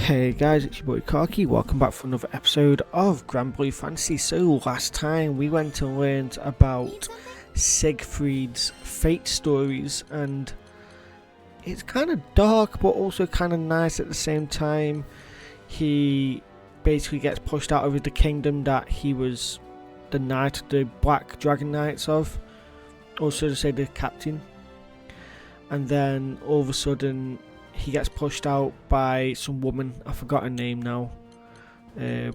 Hey guys, it's your boy Karki. Welcome back for another episode of Granblue Fantasy. So last time we went and learned about Siegfried's fate stories, and it's kind of dark but also kind of nice at the same time. He basically gets pushed out of the kingdom that he was the knight of the Black Dragon Knights of, also to say the captain, and then all of a sudden he gets pushed out by some woman. I forgot her name now,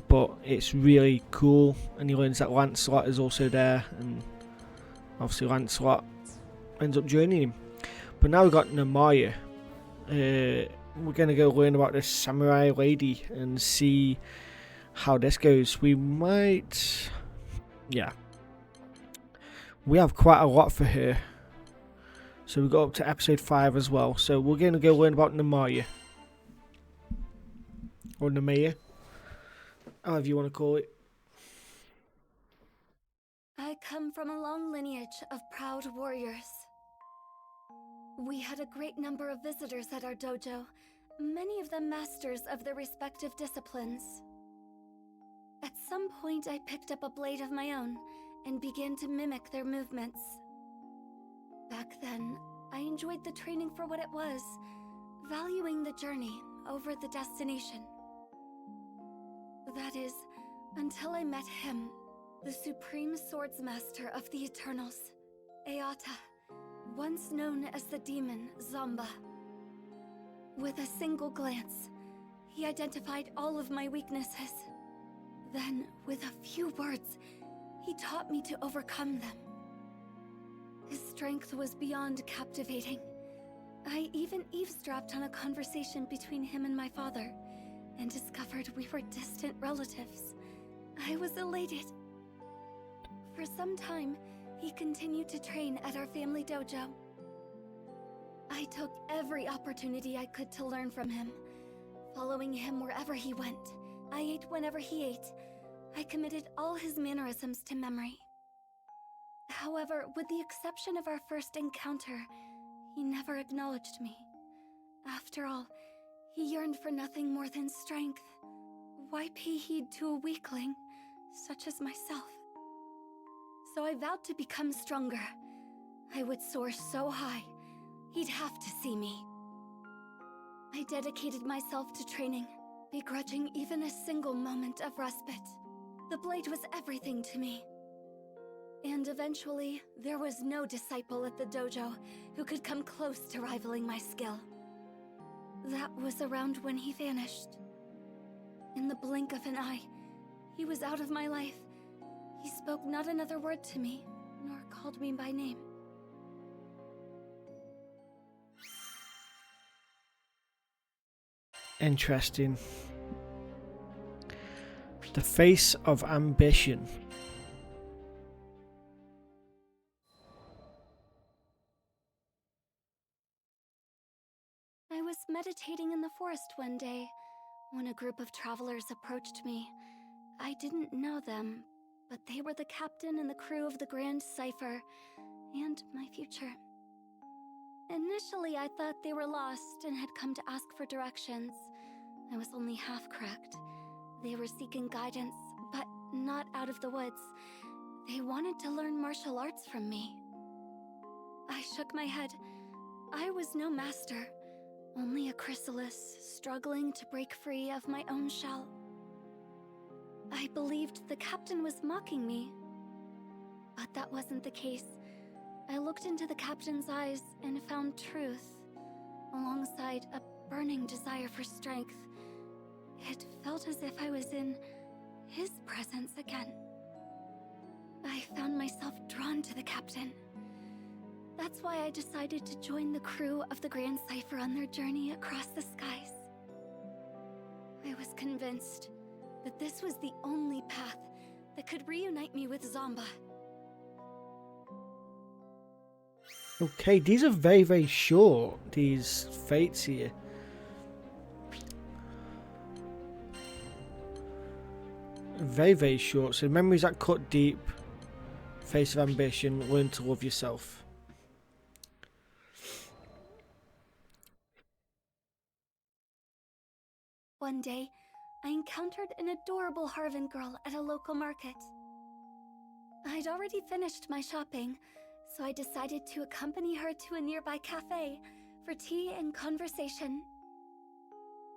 but it's really cool. And he learns that Lancelot is also there, and obviously Lancelot ends up joining him. But now we've got Namaya. We're going to go learn about this samurai lady and see how this goes. We might... yeah. We have quite a lot for her. So we got up to episode 5 as well. So we're going to go learn about Namaya. Or Namaya. However you want to call it. I come from a long lineage of proud warriors. We had a great number of visitors at our dojo, many of them masters of their respective disciplines. At some point I picked up a blade of my own and began to mimic their movements. Back then, I enjoyed the training for what it was, valuing the journey over the destination. That is, until I met him, the supreme swordsmaster of the Eternals, Eata, once known as the demon Zamba. With a single glance, he identified all of my weaknesses. Then, with a few words, he taught me to overcome them. His strength was beyond captivating. I even eavesdropped on a conversation between him and my father, and discovered we were distant relatives. I was elated. For some time, he continued to train at our family dojo. I took every opportunity I could to learn from him, following him wherever he went. I ate whenever he ate. I committed all his mannerisms to memory. However, with the exception of our first encounter, he never acknowledged me. After all, he yearned for nothing more than strength. Why pay heed to a weakling, such as myself? So I vowed to become stronger. I would soar so high, he'd have to see me. I dedicated myself to training, begrudging even a single moment of respite. The blade was everything to me. And eventually, there was no disciple at the dojo who could come close to rivaling my skill. That was around when he vanished. In the blink of an eye, he was out of my life. He spoke not another word to me, nor called me by name. Interesting. The face of ambition. I was meditating in the forest one day when a group of travelers approached me. I didn't know them, but they were the captain and the crew of the Grand Cipher, and my future. Initially, I thought they were lost and had come to ask for directions. I was only half correct. They were seeking guidance, but not out of the woods. They wanted to learn martial arts from me. I shook my head. I was no master, only a chrysalis struggling to break free of my own shell. I believed the captain was mocking me, but that wasn't the case. I looked into the captain's eyes and found truth, alongside a burning desire for strength. It felt as if I was in his presence again. I found myself drawn to the captain. That's why I decided to join the crew of the Grand Cipher on their journey across the skies. I was convinced that this was the only path that could reunite me with Zamba. Okay, these are very, very short, these fates here. Very, very short. So memories that cut deep, face of ambition, learn to love yourself. One day, I encountered an adorable Harvan girl at a local market. I'd already finished my shopping, so I decided to accompany her to a nearby cafe for tea and conversation.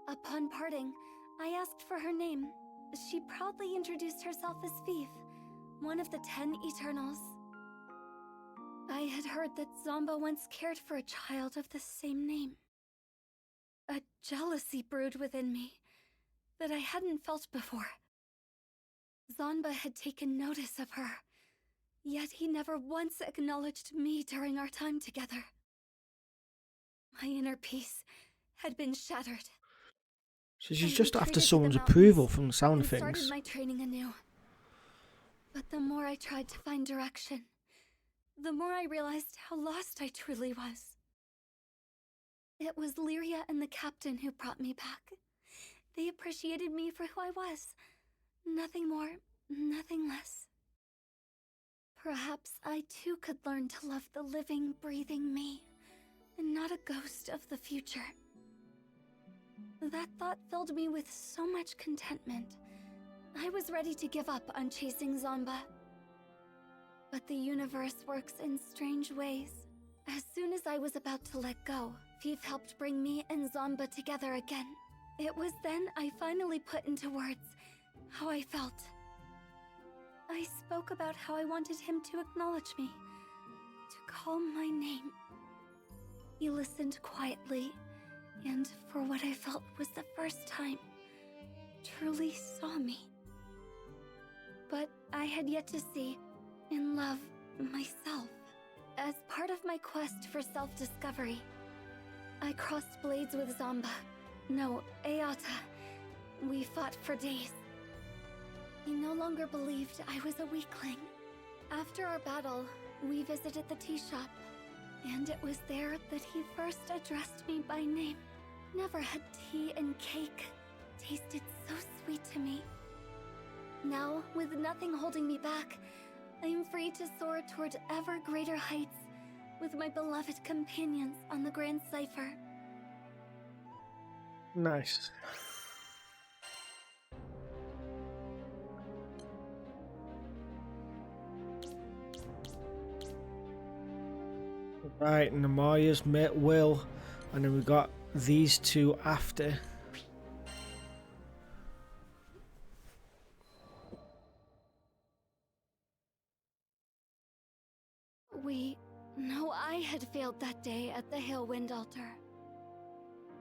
Upon parting, I asked for her name. She proudly introduced herself as Vive, one of the 10 Eternals. I had heard that Zomba once cared for a child of the same name. A jealousy brewed within me that I hadn't felt before. Zomba had taken notice of her, yet he never once acknowledged me during our time together. My inner peace had been shattered. So she's I just after retreated to someone's the approval mountains from the sound and of started things. my training anew. But the more I tried to find direction, the more I realized how lost I truly was. It was Lyria and the captain who brought me back. They appreciated me for who I was. Nothing more, nothing less. Perhaps I too could learn to love the living, breathing me, and not a ghost of the future. That thought filled me with so much contentment. I was ready to give up on chasing Zomba. But the universe works in strange ways. As soon as I was about to let go, Vive helped bring me and Zomba together again. It was then I finally put into words how I felt. I spoke about how I wanted him to acknowledge me, to call my name. He listened quietly, and for what I felt was the first time, truly saw me. But I had yet to see and love myself. As part of my quest for self-discovery, I crossed blades with Zomba. No, Eata. We fought for days. He no longer believed I was a weakling. After our battle, we visited the tea shop, and it was there that he first addressed me by name. Never had tea and cake tasted so sweet to me. Now, with nothing holding me back, I am free to soar toward ever greater heights with my beloved companions on the Grand Cipher. Nice. Right, and Amaria's met Will, and then we got these two after. I had failed that day at the Hailwind Altar.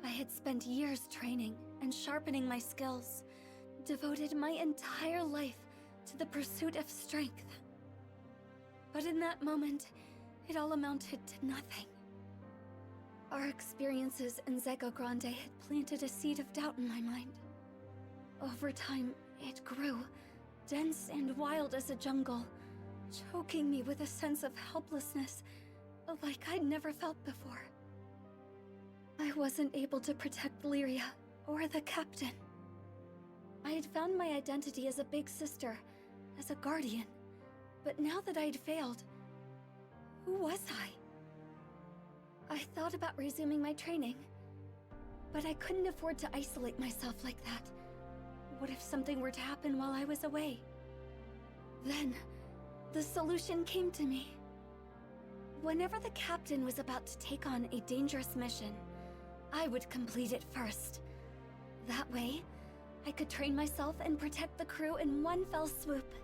I had spent years training and sharpening my skills, devoted my entire life to the pursuit of strength. But in that moment, it all amounted to nothing. Our experiences in Zega Grande had planted a seed of doubt in my mind. Over time, it grew, dense and wild as a jungle, choking me with a sense of helplessness like I'd never felt before. I wasn't able to protect Lyria or the captain. I had found my identity as a big sister, as a guardian, but now that I'd failed, who was I? I thought about resuming my training, but I couldn't afford to isolate myself like that. What if something were to happen while I was away? Then, the solution came to me. Whenever the captain was about to take on a dangerous mission, I would complete it first. That way, I could train myself and protect the crew in one fell swoop.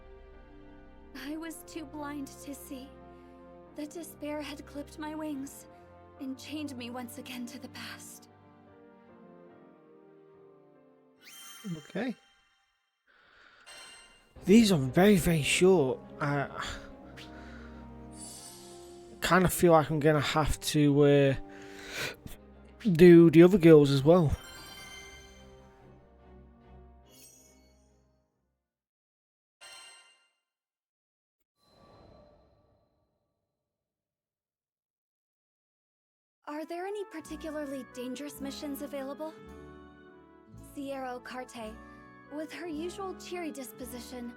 I was too blind to see that despair had clipped my wings and chained me once again to the past. Okay. These are very, very short. I kind of feel like I'm going to have to do the other girls as well. Are there any particularly dangerous missions available? Sierra Carte, with her usual cheery disposition,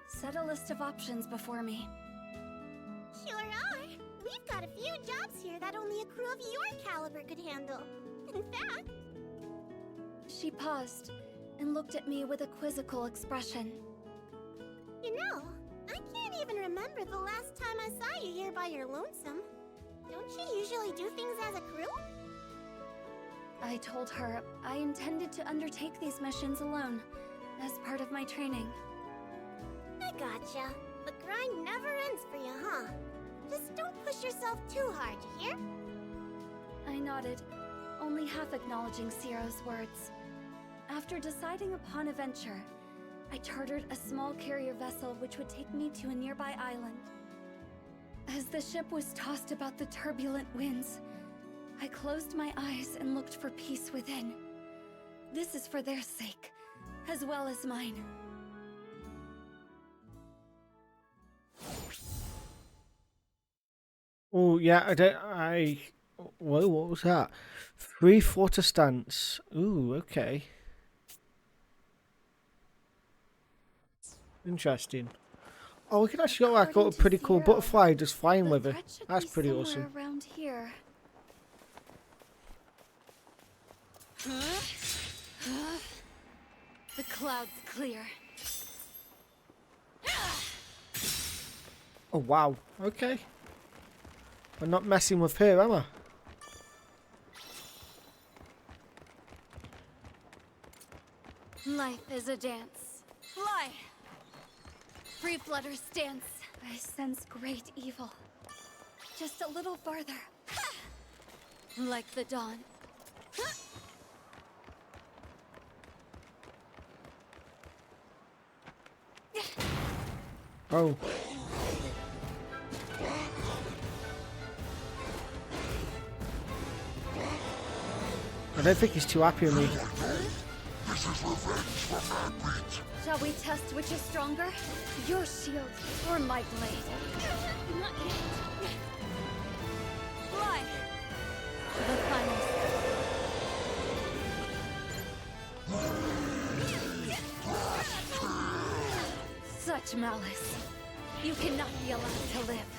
set a list of options before me. Sure are. We've got a few jobs here that only a crew of your caliber could handle. In fact... She paused and looked at me with a quizzical expression. You know, I can't even remember the last time I saw you here by your lonesome. Don't you usually do things as a crew? I told her I intended to undertake these missions alone, as part of my training. I gotcha. The grind never ends for you, huh? Just don't push yourself too hard, you hear? I nodded, only half acknowledging Ciro's words. After deciding upon a venture, I chartered a small carrier vessel which would take me to a nearby island. As the ship was tossed about the turbulent winds, I closed my eyes and looked for peace within. This is for their sake, as well as mine. Oh yeah, whoa, what was that? Free flutter stance. Ooh, okay. Interesting. Oh, we can actually got like a pretty cool butterfly just flying with her. That's pretty awesome. Around here. The clouds clear. Oh wow, okay. I'm not messing with her, am I? Life is a dance. Fly! Free flutter stance. I sense great evil. Just a little farther. Like the dawn. Oh. I don't think he's too happy with me. Shall we test which is stronger? Your shield or my blade? Fly! The final step. Such malice. You cannot be allowed to live.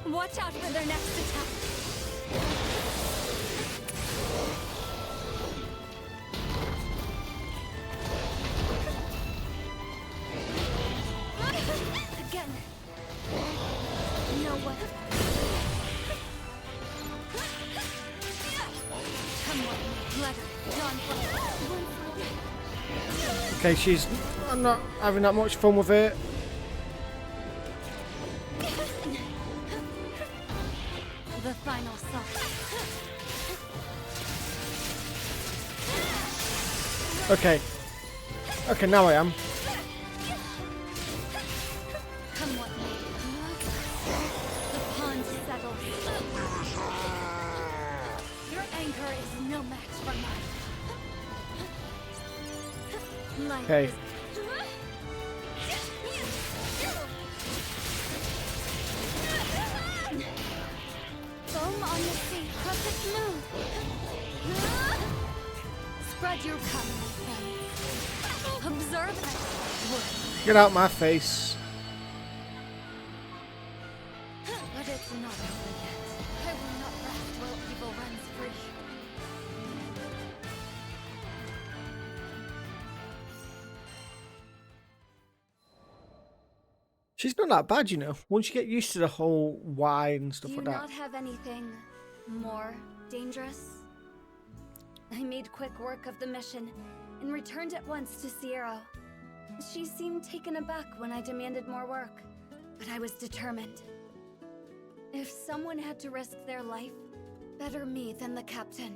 Watch out for their next attack. Again. No one. Come on, letter. Okay, I'm not having that much fun with it. The final song. Okay. Okay, now I am. Come what may. The pond settles. Your anger is no match for mine. Okay. Foam on the sea, perfect move. Spread your power, my friend. Observe and Get out my face. but it's not over yet. I will not rest while evil runs free. She's not that bad, you know. Once you get used to the whole wine and stuff Do you like that. not have anything more dangerous? I made quick work of the mission and returned at once to Ciero. She seemed taken aback when I demanded more work, but I was determined. If someone had to risk their life, better me than the captain.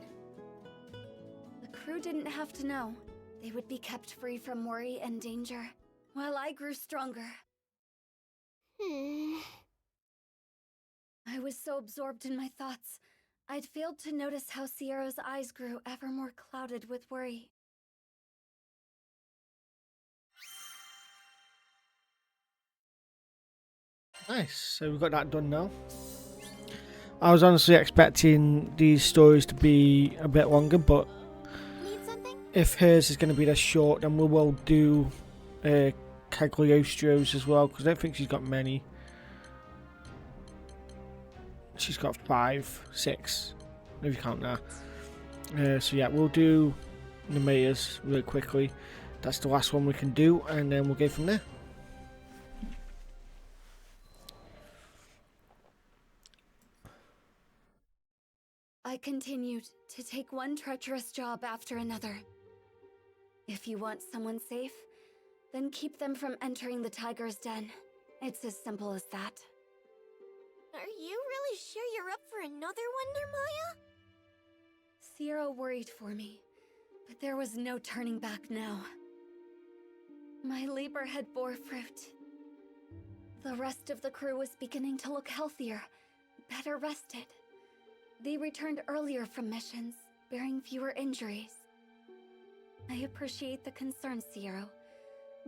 The crew didn't have to know. They would be kept free from worry and danger, while I grew stronger. I was so absorbed in my thoughts, I'd failed to notice how Ciero's eyes grew ever more clouded with worry. Nice. So we've got that done now. I was honestly expecting these stories to be a bit longer, but Need something? if hers is going to be this short, then we will do Cagliostro's as well, because I don't think she's got many. She's got 5, 6, if you count that. So yeah, we'll do Nemaeus really quickly. That's the last one we can do, and then we'll go from there. I continued to take one treacherous job after another. If you want someone safe, then keep them from entering the tiger's den. It's as simple as that. Are you really sure you're up for another one, Nermaya? Sierra worried for me, but there was no turning back now. My labor had bore fruit. The rest of the crew was beginning to look healthier, better rested. They returned earlier from missions, bearing fewer injuries. I appreciate the concern, Sierra,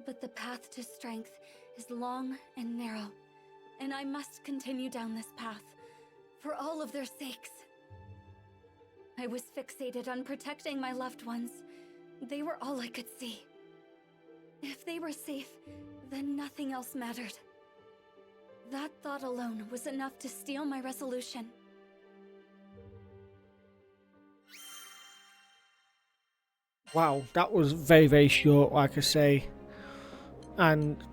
but the path to strength is long and narrow, and I must continue down this path, for all of their sakes. I was fixated on protecting my loved ones. They were all I could see. If they were safe, then nothing else mattered. That thought alone was enough to steel my resolution. Wow, that was very, very short, like I say. And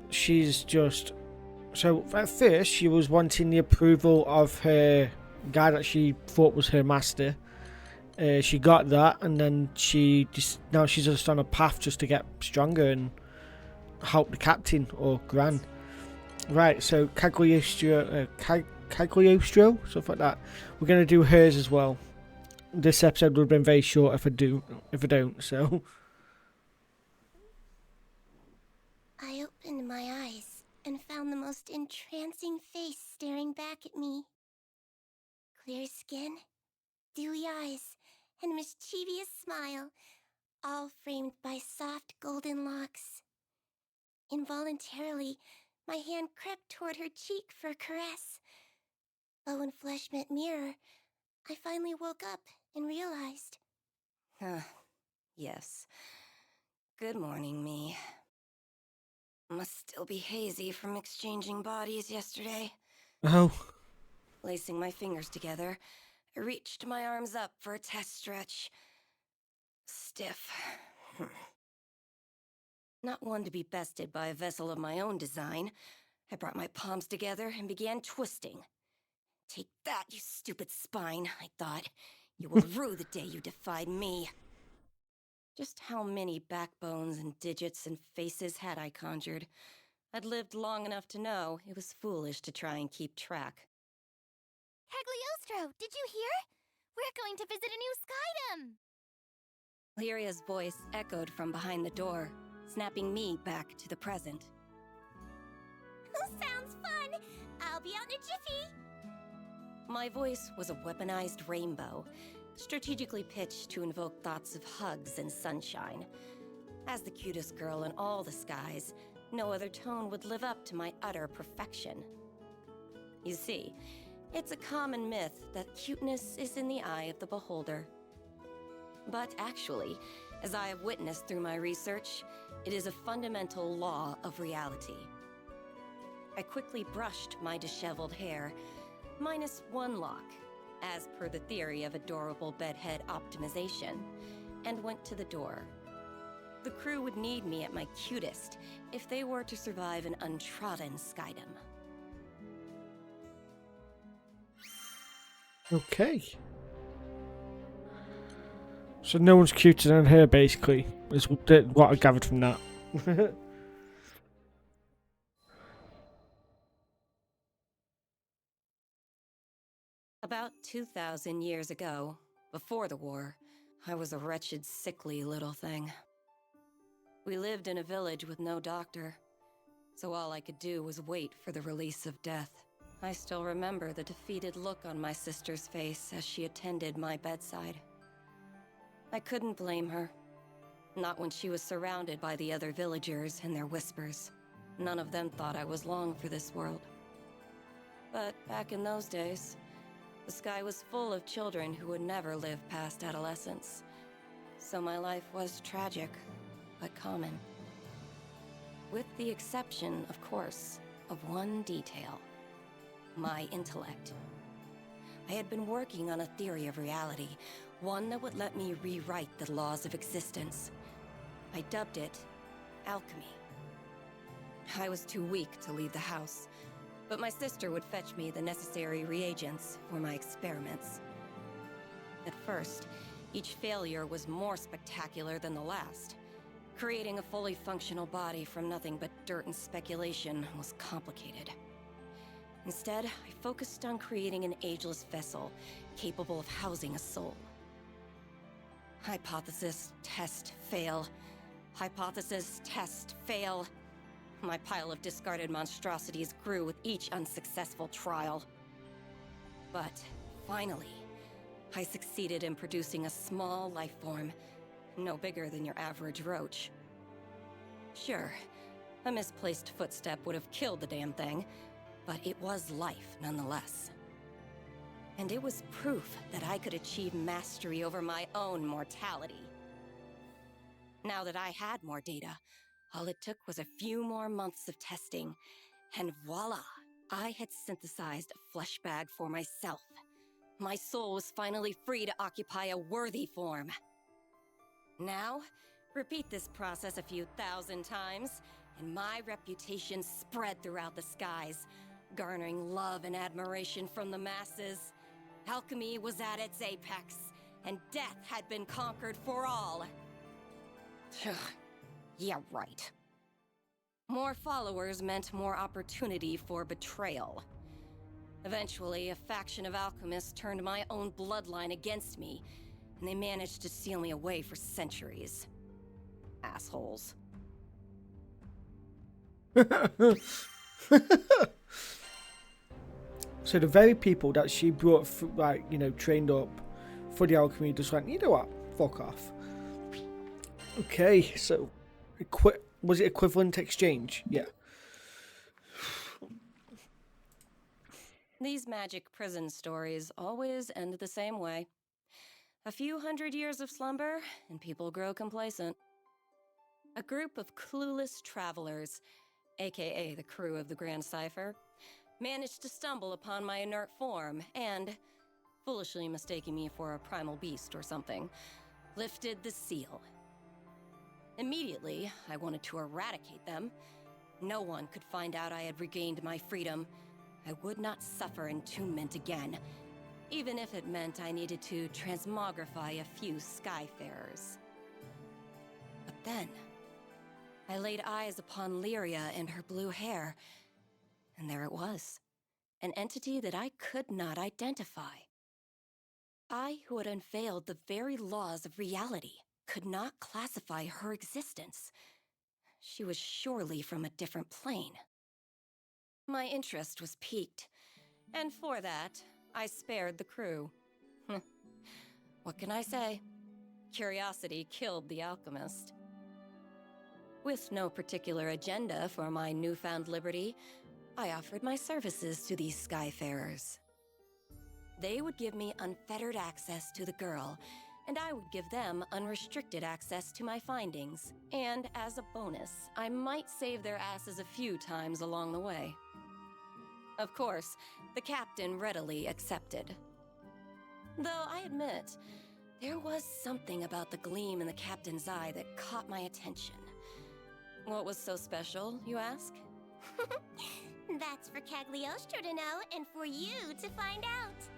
she's just... So, at first, she was wanting the approval of her guy that she thought was her master. She got that, and then now she's just on a path just to get stronger and help the captain, or Gran. Right, so Cagliostro, stuff like that. We're going to do hers as well. This episode would have been very short if I don't, so... I opened my eyes and found the most entrancing face staring back at me. Clear skin, dewy eyes, and mischievous smile, all framed by soft golden locks. Involuntarily, my hand crept toward her cheek for a caress. But when flesh met mirror, I finally woke up and realized. Yes. Good morning, me. Must still be hazy from exchanging bodies yesterday. Oh. Lacing my fingers together, I reached my arms up for a test stretch. Stiff. Not one to be bested by a vessel of my own design, I brought my palms together and began twisting. Take that, you stupid spine, I thought. You will rue the day you defied me. Just how many backbones and digits and faces had I conjured? I'd lived long enough to know it was foolish to try and keep track. Cagliostro, did you hear? We're going to visit a new Skydom! Lyria's voice echoed from behind the door, snapping me back to the present. Sounds fun! I'll be out in a jiffy! My voice was a weaponized rainbow, strategically pitched to invoke thoughts of hugs and sunshine. As the cutest girl in all the skies, no other tone would live up to my utter perfection. You see, it's a common myth that cuteness is in the eye of the beholder. But actually, as I have witnessed through my research, it is a fundamental law of reality. I quickly brushed my disheveled hair, minus one lock, as per the theory of adorable bedhead optimization, and went to the door. The crew would need me at my cutest if they were to survive an untrodden Skydom. Okay. So no one's cuter than her, basically, is what I gathered from that. About 2,000 years ago, before the war, I was a wretched, sickly little thing. We lived in a village with no doctor, so all I could do was wait for the release of death. I still remember the defeated look on my sister's face as she attended my bedside. I couldn't blame her. Not when she was surrounded by the other villagers and their whispers. None of them thought I was long for this world. But back in those days, the sky was full of children who would never live past adolescence. So my life was tragic, but common. With the exception, of course, of one detail. My intellect. I had been working on a theory of reality, one that would let me rewrite the laws of existence. I dubbed it alchemy. I was too weak to leave the house, but my sister would fetch me the necessary reagents for my experiments. At first, each failure was more spectacular than the last. Creating a fully functional body from nothing but dirt and speculation was complicated. Instead, I focused on creating an ageless vessel capable of housing a soul. Hypothesis, test, fail. Hypothesis, test, fail. My pile of discarded monstrosities grew with each unsuccessful trial. But finally, I succeeded in producing a small life form, no bigger than your average roach. Sure, a misplaced footstep would have killed the damn thing, but it was life nonetheless. And it was proof that I could achieve mastery over my own mortality. Now that I had more data, all it took was a few more months of testing, and voila! I had synthesized a flesh bag for myself. My soul was finally free to occupy a worthy form. Now, repeat this process a few thousand times, and my reputation spread throughout the skies, garnering love and admiration from the masses. Alchemy was at its apex, and death had been conquered for all. Yeah, right. More followers meant more opportunity for betrayal. Eventually, a faction of alchemists turned my own bloodline against me, and they managed to seal me away for centuries. Assholes. So the very people that she brought, like, you know, trained up for the alchemy just went, you know what, fuck off. Okay, so was it equivalent exchange? Yeah. These magic prison stories always end the same way. A few hundred years of slumber, and people grow complacent. A group of clueless travelers, aka the crew of the Grand Cipher, managed to stumble upon my inert form and, foolishly mistaking me for a primal beast or something, lifted the seal. Immediately, I wanted to eradicate them. No one could find out I had regained my freedom. I would not suffer entombment again, even if it meant I needed to transmogrify a few Skyfarers. But then, I laid eyes upon Lyria and her blue hair, and there it was, an entity that I could not identify. I, who had unveiled the very laws of reality, could not classify her existence. She was surely from a different plane. My interest was piqued, and for that, I spared the crew. What can I say? Curiosity killed the alchemist. With no particular agenda for my newfound liberty, I offered my services to these Skyfarers. They would give me unfettered access to the girl, and I would give them unrestricted access to my findings. And as a bonus, I might save their asses a few times along the way. Of course, the captain readily accepted. Though I admit, there was something about the gleam in the captain's eye that caught my attention. What was so special, you ask? That's for Cagliostro to know and for you to find out.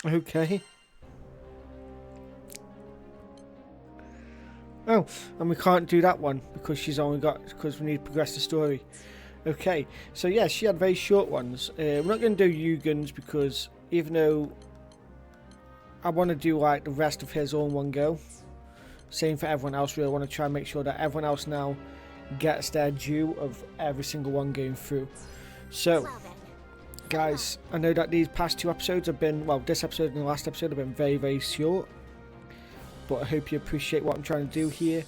Okay. Oh, and we can't do that one because because we need to progress the story. Okay, so yeah, she had very short ones. We're not going to do Yugen's because even though I want to do like the rest of his all in one go, same for everyone else, really, I want to try and make sure that everyone else now gets their due of every single one going through. So, guys, I know that these past two episodes have been, well, this episode and the last episode have been very, very short. But I hope you appreciate what I'm trying to do here.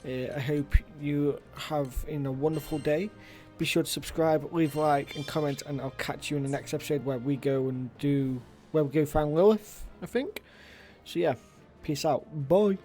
I hope you have a wonderful day. Be sure to subscribe, leave a like and comment, and I'll catch you in the next episode where we go find Lilith, I think. So yeah, peace out. Bye.